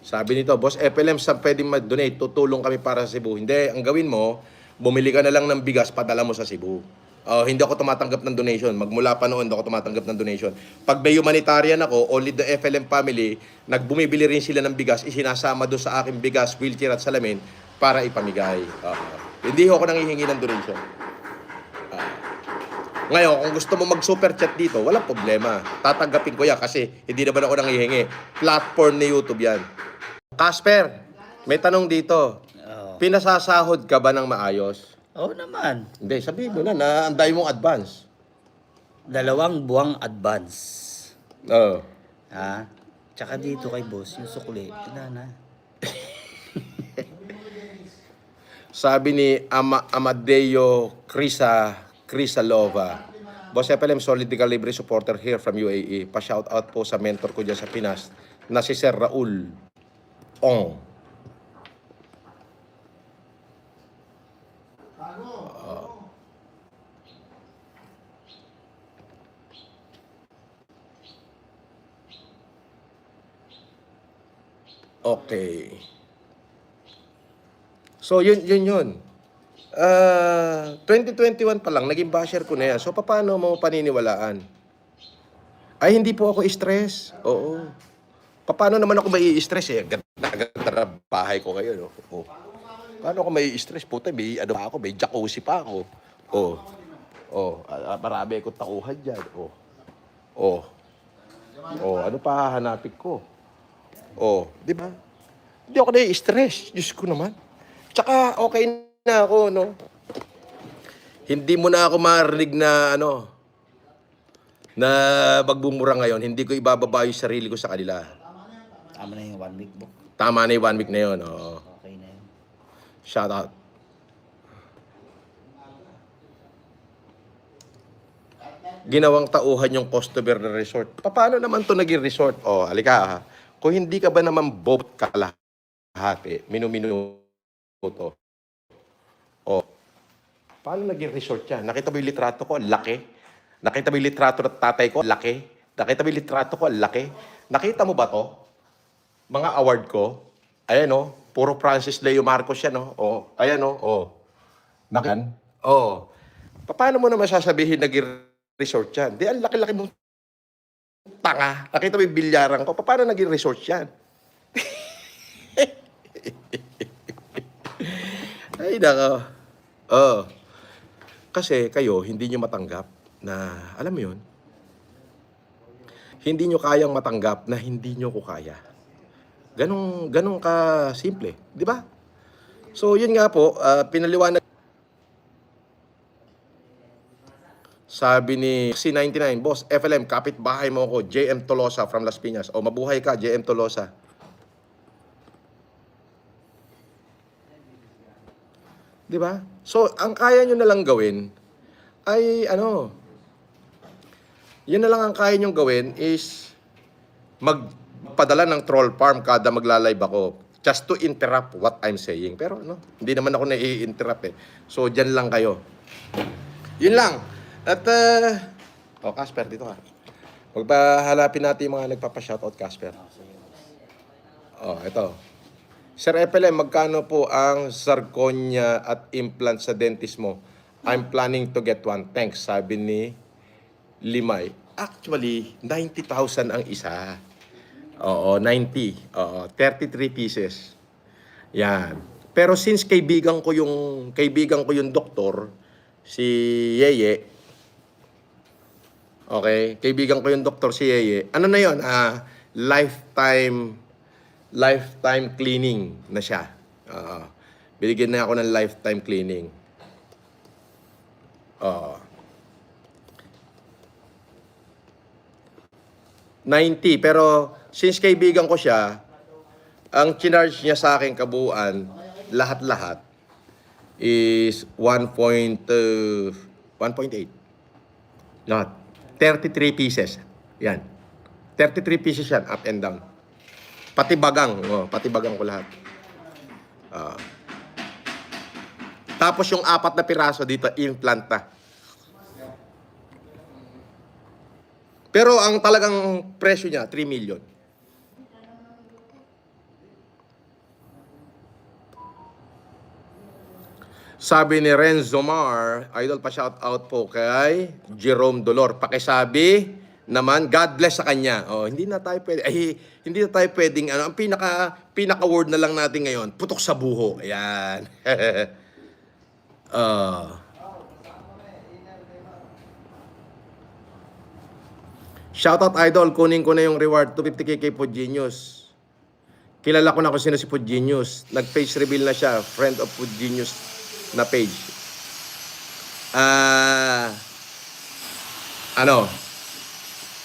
Sabi nito, Boss FLM, sa pwedeng mag-donate, tutulong kami para sa Cebu. Hindi, ang gawin mo, bumili ka na lang ng bigas, padala mo sa Cebu. Hindi ako tumatanggap ng donation. Magmula pa noon, hindi ako tumatanggap ng donation. Pag may humanitarian ako, only the FLM family, nagbumibili rin sila ng bigas, isinasama doon sa aking bigas, wheelchair at salamin para ipamigay. Hindi ako nanghihingi ng donation. Ngayon, kung gusto mo mag-super chat dito, walang problema. Tatanggapin ko yan kasi hindi naman ako nanghihingi. Platform ni YouTube yan. Casper, may tanong dito. Oo. Pinasasahod ka ba ng maayos? Oo naman. Hindi, sabihin mo na anday mong advance. 2 buwang advance. Oo. Ha? Tsaka dito kay boss, yung sukli. Ina na. Sabi ni Amadeo Crisalova. Boss FLM, solid libre supporter here from UAE. Pa-shoutout po sa mentor ko dyan sa Pinas na si Sir Raul Ong. Okay. So, yun. 2021 pa lang, naging basher ko na yan. So, paano mo paniniwalaan? Ay, hindi po ako stress. Oo. Paano naman ako may stress eh? Ganda na bahay ko ngayon. Oh. Paano ako may stress? Puta, may ano pa ako, may jacuzzi pa ako. Marami akong takuhan dyan. Ano pa hahanapin ko? Di ba? Hindi ako na-stress. Diyos ko naman. Tsaka okay na ako, no? Hindi mo na ako marinig na, na magbumura ngayon. Hindi ko ibababa yung sarili ko sa kanila. Tama na yung 1 week book. Tama na yung 1 week na yun, oo. Okay na yun. Shout out. Ginawang tauhan yung customer na resort. Paano naman to naging resort? Halika ha. Kung hindi ka ba naman boat kalahati, minuto. Paano naging resort yan? Nakita mo yung litrato ko? Laki. Nakita mo yung litrato ng tatay ko? Laki. Nakita mo yung litrato ko? Laki. Nakita mo ba to? Mga award ko? Ayan puro Francis Leo Marcos yan ayan Nakan? Paano mo naman sasabihin naging resort yan? Di, ang laki-laki mong tanga. Nakita mo yung bilyaran ko? Paano naging resort yan? Ay, nako. Kasi kayo, hindi nyo matanggap na, alam mo yun, hindi nyo kayang matanggap na hindi nyo ko kaya. Ganong ka simple, di ba? So, yun nga po, pinaliwanag. Sabi ni C99, Boss FLM, kapit-bahay mo ako, JM Tolosa from Las Piñas. Mabuhay ka, JM Tolosa. Di ba? So, ang kaya nyo na lang gawin ay yun na lang ang kaya nyo gawin is magpadala ng troll farm kada magla-live ako just to interrupt what I'm saying. Pero hindi naman ako nai-interrupt eh. So, dyan lang kayo. Yun lang. At, Casper, dito ka. Magpahalapin natin yung mga nagpapa-shoutout, Casper. Ito. Sir FLM, magkano po ang zirconia at implant sa dentist mo? I'm planning to get one. Thanks, sabi ni Limay. Actually, 90,000 ang isa. 90. 33 pieces. Yan. Pero since kaibigan ko yung doktor, si Yeye. Okay, kaibigan ko yung doktor si Yeye. Ano na 'yon? Lifetime cleaning na siya. Binigyan na ako ng lifetime cleaning. 90. Pero since kaibigan ko siya, ang charge niya sa akin kabuuan, lahat-lahat, is 1.8. Lahat. 33 pieces. Yan. 33 pieces yan, up and down. Pati bagang ko lahat. Tapos yung 4 na piraso dito, implant na. Pero ang talagang presyo niya, 3 million. Sabi ni Renzo Mar, idol pa shout out po kay Jerome Dolor. Pakisabi naman, God bless sa kanya. Oh, hindi na tayo pwede, hindi na tayo pwedeng, ano, ang pinaka word na lang natin ngayon, putok sa buho. Ayan. Shoutout idol, kunin ko na yung reward, 250k kay Food Genius. Kilala ko na kung sino si Food Genius. Nag-page reveal na siya, friend of Food Genius na page.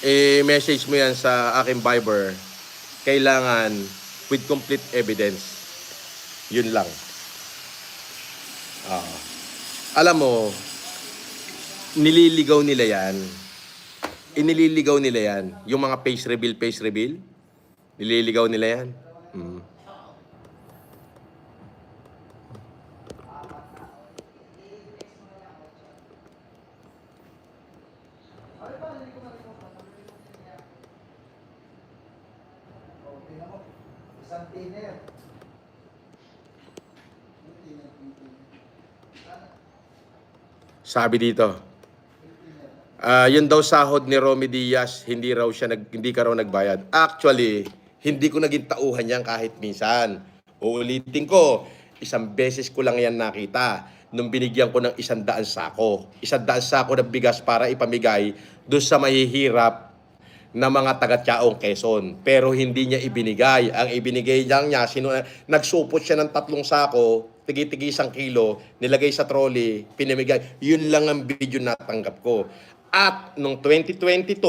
I-message mo yan sa aking Viber. Kailangan with complete evidence. Yun lang. Alam mo, nililigaw nila yan. Inililigaw nila yan. Yung mga face reveal. Nililigaw nila yan. Sabi dito, yun daw sahod ni Romy Diaz, hindi ka raw nagbayad. Actually, hindi ko naging tauhan yan kahit minsan. Uulitin ko, isang beses ko lang yan nakita nung binigyan ko ng 100 sako. 100 sako na bigas para ipamigay doon sa mahihirap na mga taga-Tiaong Quezon. Pero hindi niya ibinigay. Ang ibinigay niya, nagsupot siya ng 3 sako, tigi-tigi 1 kilo, nilagay sa trolley, pinamigay. Yun lang ang video natanggap ko. At nung 2022,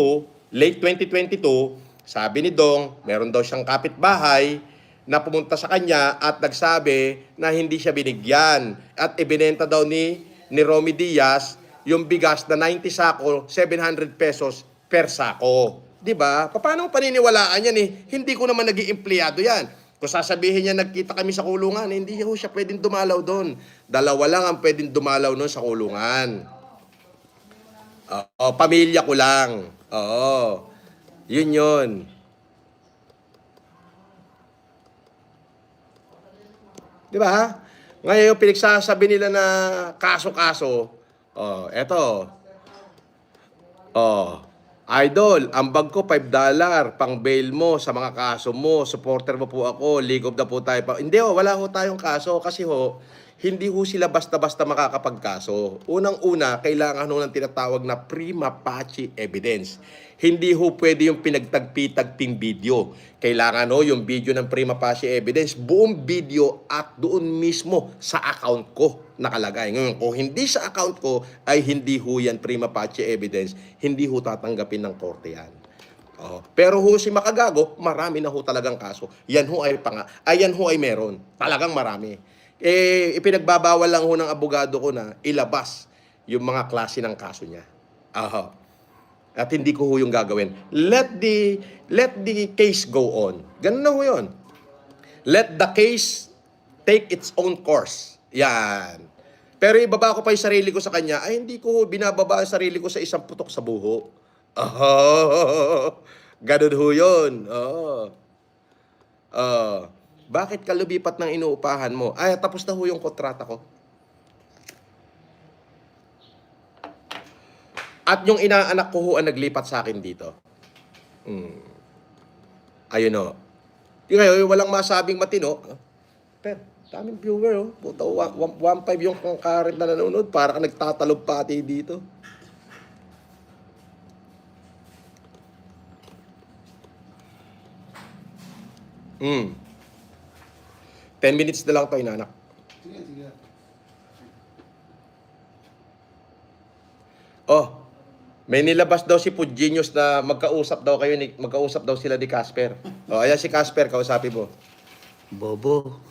late 2022, sabi ni Dong, meron daw siyang kapitbahay na pumunta sa kanya at nagsabi na hindi siya binigyan. At ibinenta daw ni Romy Diaz yung bigas na 90 sako, 700 pesos per sako. Diba? Paano paniniwalaan yan eh? Hindi ko naman naging empleyado yan. Kung sasabihin niya nagkita kami sa kulungan, hindi siya pwedeng dumalaw doon. 2 lang ang pwedeng dumalaw noon sa kulungan. Pamilya ko lang. Oo. Yun. Di ba? Ngayon, pinagsasabi nila na kaso-kaso. Eto. Idol, ang bag ko $5, pang bail mo sa mga kaso mo, supporter mo po ako, League of the po tayo pa. Hindi wala ho tayong kaso kasi hindi ho sila basta-basta makakapagkaso. Unang-una, kailangan ho ng tinatawag na prima facie evidence. Hindi ho pwede yung pinagtagpi-tagping video. Kailangan ho yung video ng prima facie evidence, buong video at doon mismo sa account ko nakalagay. Ngayon, kung hindi sa account ko, ay hindi ho yan prima facie evidence. Hindi ho tatanggapin ng korte yan. Pero ho si Makagago, marami na ho talagang kaso. Yan ho ay meron. Talagang marami. Ipinagbabawal lang ho ng abogado ko na ilabas yung mga klase ng kaso niya. At hindi ko ho yung gagawin. Let the case go on. Ganun na ho yun. Let the case take its own course. Yan. Pero ibaba ko pa yung sarili ko sa kanya, ay hindi ko binababa ang sarili ko sa isang putok sa buho. Ganun ho yun. Bakit ka lumipat ng inuupahan mo? Ay, tapos na ho yung kontrata ko. At yung inaanak ko ho ang naglipat sa akin dito. Ayun o. Ngayon, walang masabing matino. Pero, daming viewer o. 1.5 yung current na nanonood. Para ka nagtatalog pati dito. Hmm. 10 minutes na lang ito, inanak. Sige. May nilabas daw si Food Genius na magkausap daw sila ni Casper. Ayan si Casper, kausapin mo. Bobo.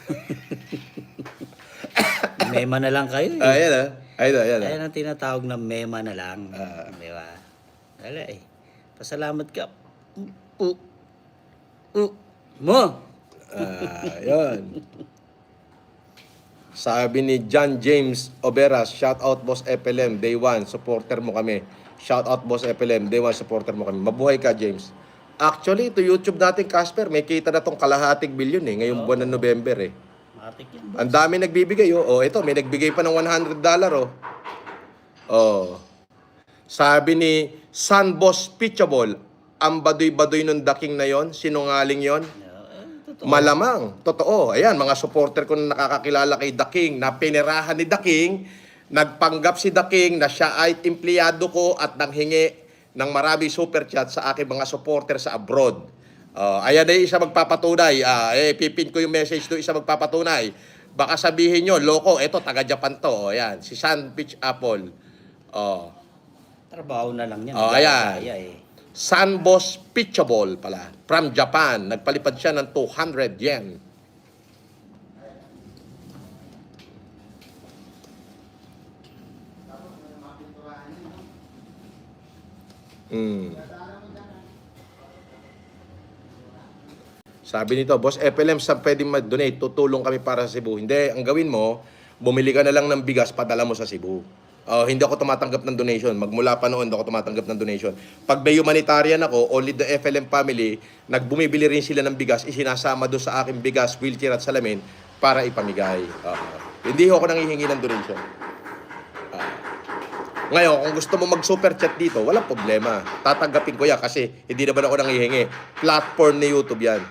Mema na lang kayo eh. Ayan. Ayan ang tinatawag na mema na lang. Di ba? Wala eh. Pasalamat ka. Mo! Yun. Sabi ni John James Oberas, shout out Boss FLM, day 1, supporter mo kami. Shout out Boss FLM, day 1, supporter mo kami. Mabuhay ka, James. Actually, ito YouTube natin, Casper, may kita na tong $250 million ngayong buwan ng November eh. Matik yan, boss. Ang dami nagbibigay, oh. Oh, ito, may nagbigay pa ng $100, oh. Oh. Sabi ni Sunboss Pitchable, ang baduy-baduy nung daking na yon, sinungaling yon. Totoo. Malamang, totoo. Ayan, mga supporter ko na nakakakilala kay The King, na pinirahan ni The King, nagpanggap si The King na siya ay empleyado ko at nanghingi ng marami super chat sa aking mga supporter sa abroad. Ayan ay isa magpapatunay. Pipin ko yung message do, isa magpapatunay. Baka sabihin nyo, loko, eto, taga-Japan to. Ayan, si Sun Pitch Apple. Trabaho na lang yan. Ayan. Kaya, eh. Sunboss Pitchable pala, from Japan. Nagpalipad siya ng 200 yen. Sabi nito, Boss FLM, saan pwede mag-donate? Tutulong kami para sa Cebu. Hindi, ang gawin mo, bumili ka na lang ng bigas, padala mo sa Cebu. Hindi ako tumatanggap ng donation. Magmula pa noon, hindi ako tumatanggap ng donation. Pag may humanitarian ako, only the FLM family, nagbumibili rin sila ng bigas, isinasama doon sa aking bigas, wheelchair at salamin para ipamigay. Hindi ako nanghihingi ng donation. Ngayon, kung gusto mo mag-super chat dito, walang problema. Tatanggapin ko yan kasi hindi naman ako nanghihingi. Platform ni YouTube yan.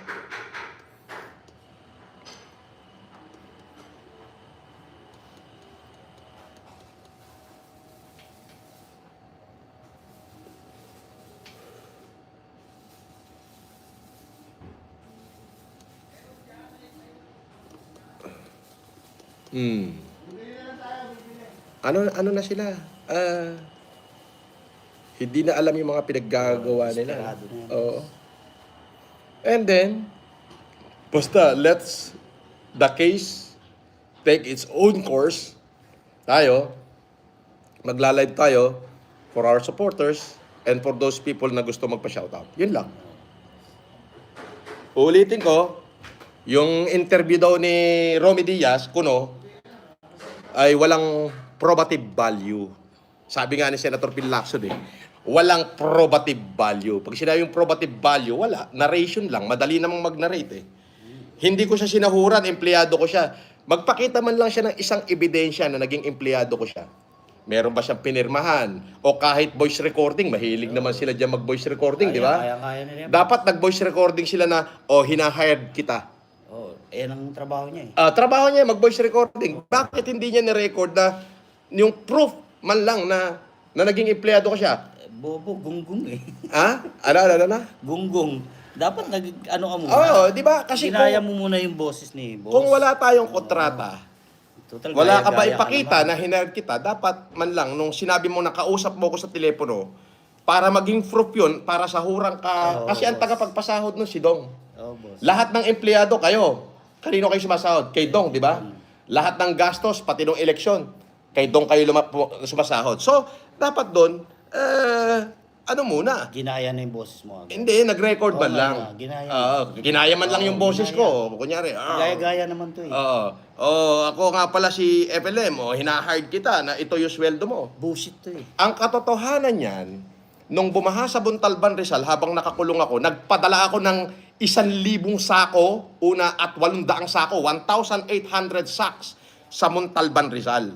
Ano na sila? Hindi na alam yung mga pinaggagawa nila. Desperado na yan. Oo. And then, basta let's the case take its own course. Tayo, magla-live tayo for our supporters and for those people na gusto magpa-shoutout. Yun lang. Ulitin ko, yung interview daw ni Romy Diaz, kuno, ay walang probative value. Sabi nga ni Senator Phil Lacson walang probative value. Pag sinabi yung probative value, wala. Narration lang. Madali namang mag-narrate Hindi ko siya sinahuran, empleyado ko siya. Magpakita man lang siya ng isang ebidensya na naging empleyado ko siya. Meron ba siyang pinirmahan? O kahit voice recording, mahilig naman sila dyan mag-voice recording, di ba? Kaya nila yan. Dapat nag-voice recording sila na, hinahired kita. Yan ang trabaho niya Trabaho niya mag-voice recording. Bakit hindi niya ni-record na yung proof man lang na naging empleyado ko siya? Bobo, gunggong Ano? Gunggong. Dapat ano ka muna. Di ba? Kasi ginaya mo muna yung boses ni boss. kung wala tayong kontrata, Total, wala ka ba gaya-gaya ipakita naman. na hineard kita, dapat man lang, nung sinabi mo na kausap mo ko sa telepono, para maging proof yun, para sahurang ka. Kasi ang tagapagpasahod nun si Dong. Boss. Lahat ng empleyado kayo. Kanino kayo sumasahod? Kay Dong, di ba? Lahat ng gastos, pati ng eleksyon, kay Dong kayo sumasahod. So, dapat doon, ano muna? Ginaya na yung boses mo agad. Hindi, nag-record man lang. Ginaya. Ginaya man lang yung boses ko. Kunyari, Gaya-gaya naman to ako nga pala si FLM, hinahard kita na ito yung sweldo mo. Bullshit to Ang katotohanan niyan, nung bumaha sa Buntalban, Rizal, habang nakakulong ako, nagpadala ako ng 1,000 sako, una at 800 sako, 1,800 sacks sa Muntalban, Rizal.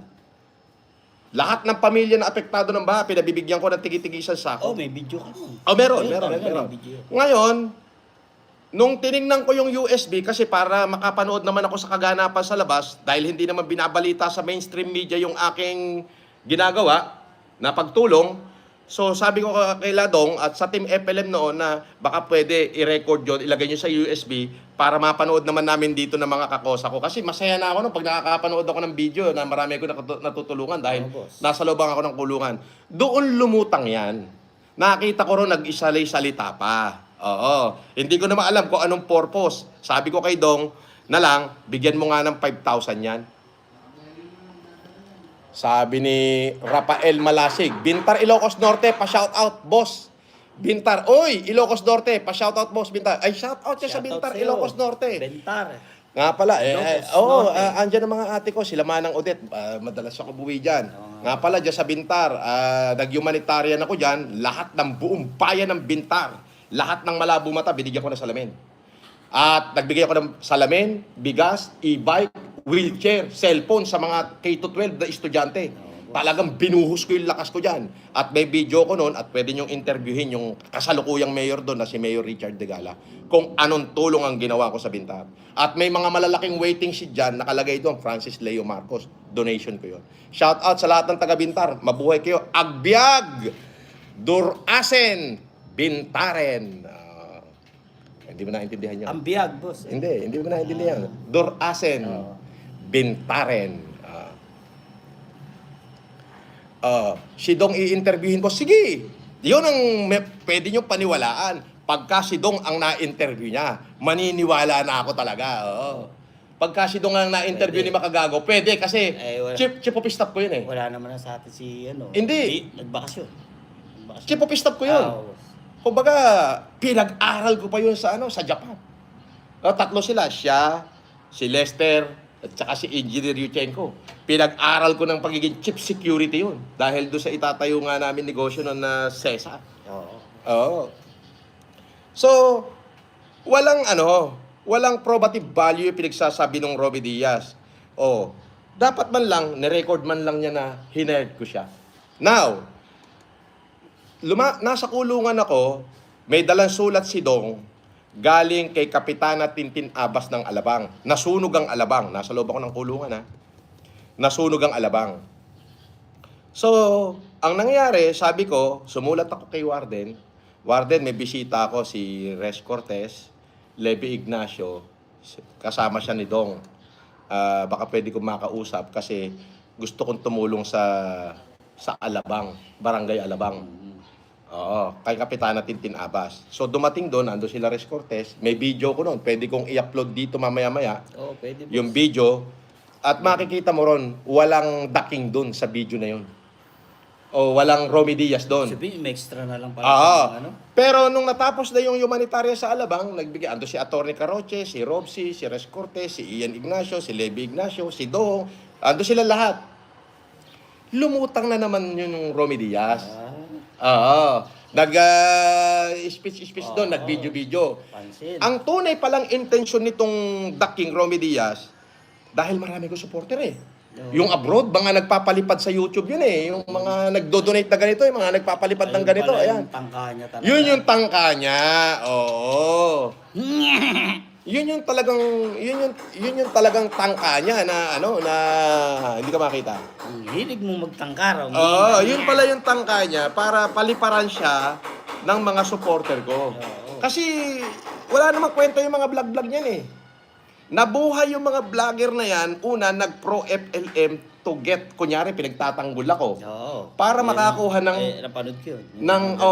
Lahat ng pamilya na apektado ng baha, pinabibigyan ko ng tigi-tigi isang sako. may video ka nun. Meron. May video. Ngayon, nung tiningnan ko yung USB, kasi para makapanood naman ako sa kaganapan sa labas, dahil hindi naman binabalita sa mainstream media yung aking ginagawa na pagtulong, so sabi ko kay Ladong at sa Team FLM noon na baka pwede i-record yun, ilagay nyo sa USB para mapanood naman namin dito ng mga kakosa ko. Kasi masaya na ako nung pag nakakapanood ako ng video na marami ko natutulungan dahil nasa looban ako ng kulungan. Doon lumutang yan. Nakita ko rin nag-isalay-salita pa. Hindi ko naman alam kung anong purpose. Sabi ko kay Dong na lang, bigyan mo nga ng 5,000 yan. Sabi ni Rafael Malasig, Bintar Ilocos Norte, pa-shoutout, boss. Bintar, oy, Ilocos Norte, pa-shoutout, boss, Bintar. Ay, shoutout siya sa Bintar, Ilocos Norte. Bintar. Nga pala, andyan ang mga ate ko, sila Manang Odette, madalas ako buwi dyan. Nga pala, dyan sa Bintar, nag-humanitarian ako dyan, lahat ng buong bayan ng Bintar, lahat ng malabo mata, binigyan ko ng salamin. At nagbigay ako ng salamin, bigas, e-bike, wheelchair, cellphone sa mga K-12 na estudyante. Talagang binuhos ko yung lakas ko dyan. At may video ko noon at pwede nyong interviewin yung kasalukuyang mayor doon na si Mayor Richard Degala kung anong tulong ang ginawa ko sa Bintar. At may mga malalaking waiting sheet dyan, nakalagay doon, Francis Leo Marcos. Donation ko yun. Shout out sa lahat ng taga Bintar. Mabuhay kayo. Agbyag! Durasen! Bintaren! Hindi mo naintindihan yun. Ang biyag, boss. Hindi mo naintindihan. Durasen! Oo. Bintaren! Si Dong i-interviewin ko, sige, yun ang pwede nyo paniwalaan. Pagka si Dong ang na-interview niya, maniniwala na ako talaga. Oo. Pagka si Dong ang na-interview Pwede. ni Makagago, pwede kasi Wala. chief of staff ko yun eh. Wala naman na sa atin si, ano. Hindi. Nagbakasyon. Chief of staff ko yun. boss. Kumbaga, pinag-aral ko pa yun sa Japan. Tatlo sila, siya, si Lester, at saka si Engineer Yuchenko. Pinag-aral ko ng pagiging chief security yun. Dahil doon sa itatayo nga namin negosyo ng CESA. Oo. Oo. So, walang probative value yung pinagsasabi ng Romy Diaz. Dapat man lang, nirecord man lang niya na hinerd ko siya. Now, nasa kulungan ako, may dalang sulat si Dong, galing kay Kapitana Tintin Abas ng Alabang. Nasunog ang Alabang. Nasa loob ako ng kulungan, ha? Nasunog ang Alabang. So, ang nangyari, sabi ko, sumulat ako kay Warden. Warden, may bisita ako, si Res Cortez, Levi Ignacio, kasama siya ni Dong. Baka pwede kong makausap kasi gusto kong tumulong sa Alabang, Barangay Alabang. Oo, kay Kapitana Tintin Abas. So dumating doon, ando sila Res Cortez, may video ko noon, pwede kong i-upload dito mamaya-maya. Oo, pwede, boss. Yung video, at makikita mo ron, walang ducking doon sa video na yun. O walang Romy Diaz doon. Sabihin, may extra na lang pala. Oo. sa ano. Pero nung natapos na yung humanitarian sa Alabang, nagbigay, ando si Atty. Caroche, si Robsy, si Res Cortez, si Ian Ignacio, si Levi Ignacio, si Dong, ando sila lahat. Lumutang na naman yung Romy Diaz. Oo. Nag-speech doon, Oo. nag-video-video. Pansin. Ang tunay palang intensyon nitong ducking Romy Diaz, dahil marami ko supporter eh. Oo. Yung abroad, mga nagpapalipad sa YouTube yun eh. Yung mga nagdo-donate na ganito, yung mga nagpapalipad ng ganito. pala Ayan. yung tangka niya talaga. Yun yung tangka niya. Oo. Yun yung talagang tangka niya na hindi ka makita. Ang hilig mo magtangka raw. Oo, yun pala yung tangka niya para paliparan siya ng mga supporter ko. Oo. Kasi wala namang kwenta yung mga vlog-vlog niyan eh. Nabuhay yung mga vlogger na yan, una, nag-pro FLM to get, kunyari, pinagtatanggol ako. Oo. Para makakuha ng napanood ko yun.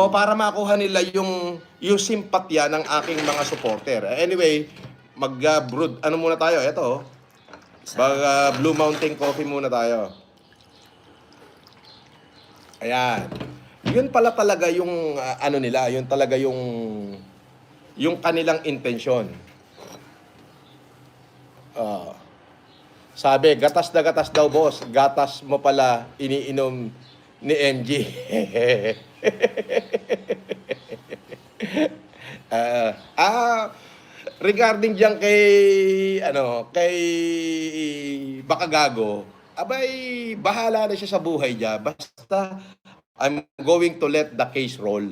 para makuha nila yung simpatya ng aking mga supporter. Anyway, mag-brood, muna tayo? Ito, Blue Mountain Coffee muna tayo. Ayan. Yun pala talaga yung, nila, yun talaga yung kanilang intensyon. Sabi, gatas na gatas daw, boss. Gatas mo pala iniinom ni MG. Regarding diyan kay Bakagago, abay, bahala na siya sa buhay niya. Basta, I'm going to let the case roll.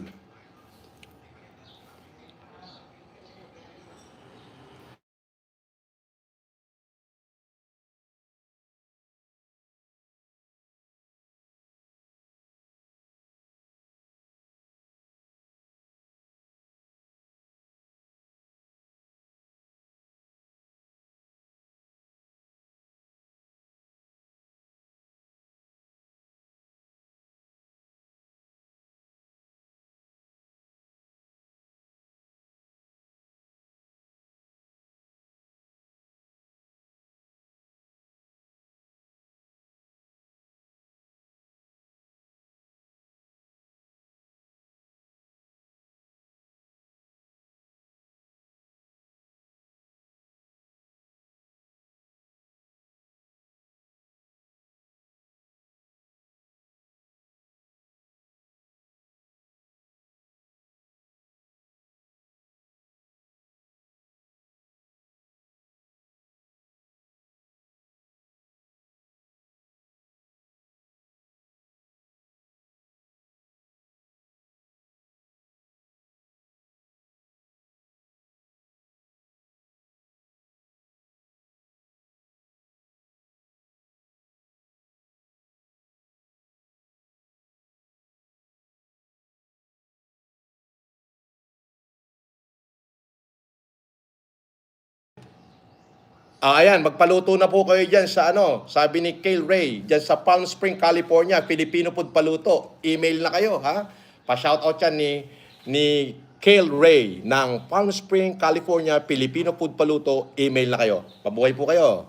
Ayan, magpaluto na po kayo dyan sa ano, sabi ni Kale Ray, dyan sa Palm Spring, California, Filipino Food Paluto. Email na kayo, ha? Pa-shoutout yan ni Kale Ray ng Palm Spring, California, Filipino Food Paluto. Email na kayo. Pabuhay po kayo.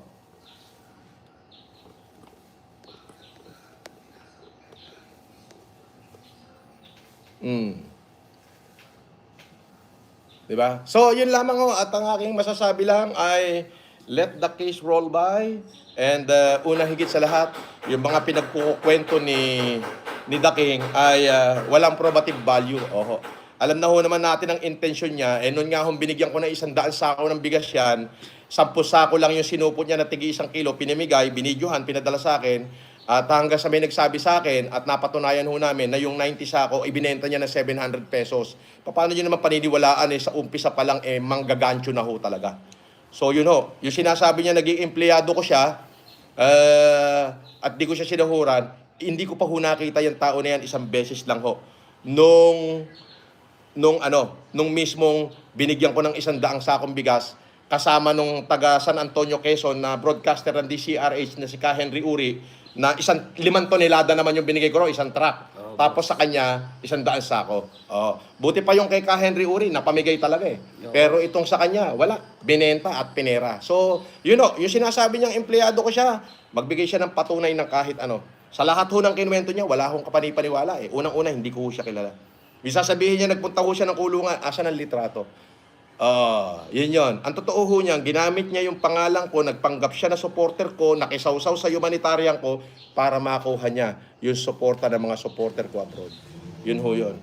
Diba? So, yun lamang ho. At ang aking masasabi lang ay let the case roll by. And una higit sa lahat, yung mga pinagkukwento ni The King ay walang probative value. Oho. Alam na ho naman natin ang intention niya. Eh, noon nga hong binigyan ko ng 100 sako ng bigas yan, 10 sako lang yung sinupot niya na tigi 1 kilo, pinamigay, binidyohan, pinadala sa akin. At hanggang sa may nagsabi sa akin at napatunayan ho namin na yung 90 sako, ibinenta niya ng 700 pesos. Paano nyo naman paniniwalaan sa umpisa pa lang manggagancho na ho talaga. So yun ho, yung sinasabi niya naging empleyado ko siya at di ko siya sinahuran, hindi ko pa ho nakita yung tao na yan isang beses lang ho. Nung mismong binigyan ko ng 100 sakong bigas, kasama nung taga San Antonio, Quezon na broadcaster ng DCRH na si Ka Henry Uri, na 5 tonelada naman yung binigay ko, isang truck. Tapos sa kanya, 100 sako. Buti pa yung kay Ka Henry Uri, napamigay talaga eh. Pero itong sa kanya, wala. Binenta at pinera. So, yung sinasabi niyang empleyado ko siya, magbigay siya ng patunay ng kahit ano. Sa lahat ho ng kinuwento niya, wala akong kapanipaniwala eh. Unang-una, hindi ko ho siya kilala. Bisa sabihin niya, nagpunta ho siya ng kulungan, asa ng litrato. Yun. Ang totoo ho niya, ginamit niya yung pangalan ko, nagpanggap siya na supporter ko, nakisawsaw sa humanitarian ko para makuha niya yung suporta ng mga supporter ko abroad. Yun ho yun.